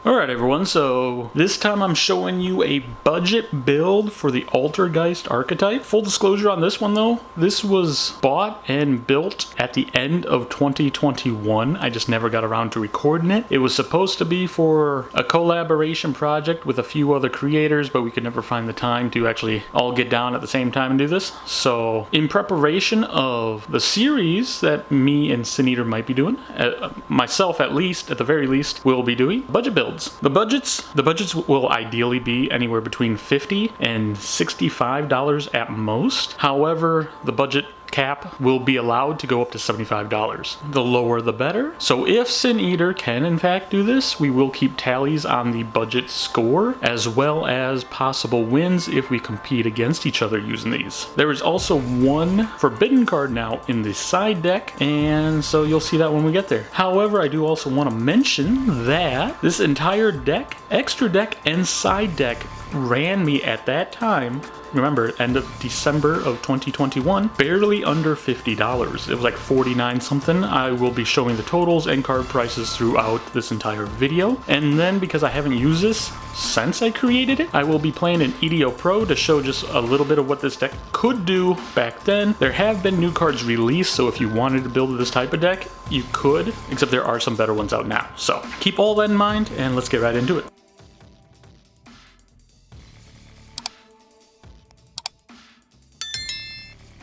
Alright everyone, so this time I'm showing you a budget build for the Altergeist archetype. Full disclosure on this one though, this was bought and built at the end of 2021. I just never got around to recording it. It was supposed to be for a collaboration project with a few other creators, but we could never find the time to actually all get down at the same time and do this. So in preparation of the series that me and Sin Eater might be doing, myself at least, at the very least, will be doing budget builds. The budgets will ideally be anywhere between $50 and $65 at most. However, the budget cap will be allowed to go up to $75. The lower the better. So if Sin Eater can in fact do this, we will keep tallies on the budget score as well as possible wins if we compete against each other using these. There is also one forbidden card now in the side deck, and so you'll see that when we get there. However, I do also want to mention that this entire deck, extra deck and side deck, ran me at that time, remember, end of December of 2021, barely under $50. It was like 49 something. I will be showing the totals and card prices throughout this entire video. And then because I haven't used this since I created it, I will be playing an EDO Pro to show just a little bit of what this deck could do back then. There have been new cards released, so if you wanted to build this type of deck, you could, except there are some better ones out now. So keep all that in mind and let's get right into it.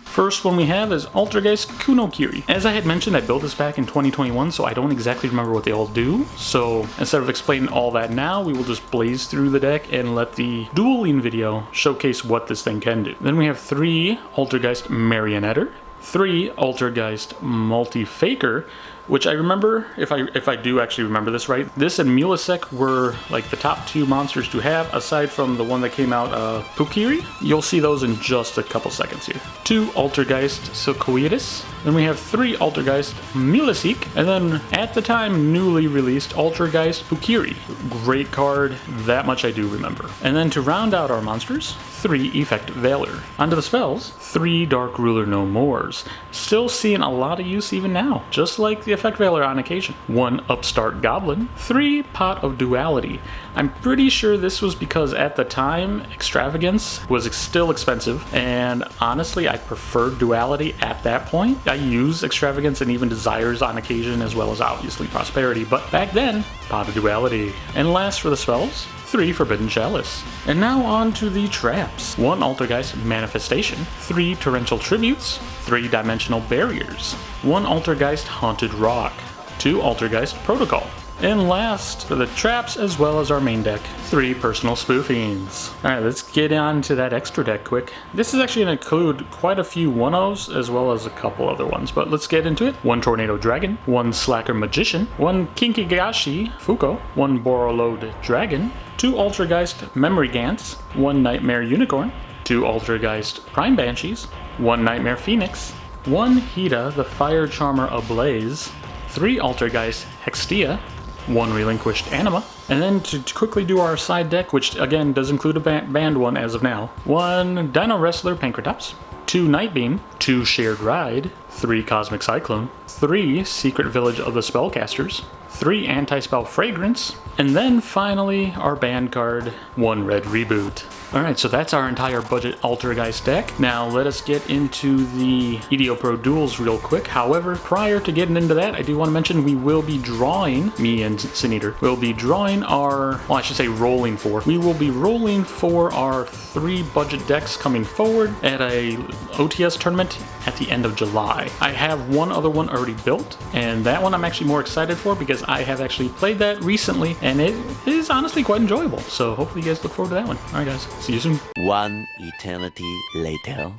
First one we have is Altergeist Kunokiri. As I had mentioned, I built this back in 2021, so I don't exactly remember what they all do. So instead of explaining all that now, we will just blaze through the deck and let the dueling video showcase what this thing can do. Then we have 3 Altergeist Marionetter, 3 Altergeist Multi-Faker, which I remember, if I do actually remember this right, this and Mulasek were like the top 2 monsters to have, aside from the one that came out, Pukiri. You'll see those in just a couple seconds here. 2 Altergeist Silcoidus. Then we have 3 Altergeist Mulasek, and then at the time newly released Altergeist Pukiri. Great card, that much I do remember. And then to round out our monsters, 3 Effect Valor. Onto the spells, 3 Dark Ruler No Mores. Still seeing a lot of use even now, just like the Effect Valor on occasion. 1 Upstart Goblin, 3 Pot of Duality. I'm pretty sure this was because at the time Extravagance was still expensive, and honestly I preferred Duality at that point. I use Extravagance and even Desires on occasion, as well as obviously Prosperity, but back then, Pot of Duality. And last for the spells, 3 Forbidden Chalice. And now on to the traps. 1 Altergeist Manifestation, 3 Torrential Tributes, 3 Dimensional Barriers, 1 Altergeist Haunted Rock, 2 Altergeist Protocol. And last, for the traps as well as our main deck, 3 Personal Spoofings. Alright, let's get on to that extra deck quick. This is actually going to include quite a few 1-0s as well as a couple other ones, but let's get into it. 1 Tornado Dragon, 1 Slacker Magician, 1 Kinkigashi Fuko, 1 Borrowload Dragon, 2 Altergeist Memory Gants, 1 Nightmare Unicorn, 2 Altergeist Prime Banshees, 1 Nightmare Phoenix, 1 Hida the Fire Charmer Ablaze, 3 Altergeist Hextia, 1 Relinquished Anima, and then to quickly do our side deck, which again does include a banned one as of now, 1 Dino Wrestler Pancratops, 2 Nightbeam, 2 Shared Ride, 3 Cosmic Cyclone, 3 Secret Village of the Spellcasters, 3 Anti-Spell Fragrance, and then finally our banned card, 1 Red Reboot. Alright, so that's our entire budget Altergeist deck. Now let us get into the EDO Pro duels real quick. However, prior to getting into that, I do want to mention we will be drawing, me and Sin Eater, will be drawing our, well I should say rolling for. We will be rolling for our 3 budget decks coming forward at a OTS tournament at the end of July. I have one other one already built, and that one I'm actually more excited for because I have actually played that recently, and it is honestly quite enjoyable. So hopefully you guys look forward to that one. Alright guys, see you soon. 1 eternity later.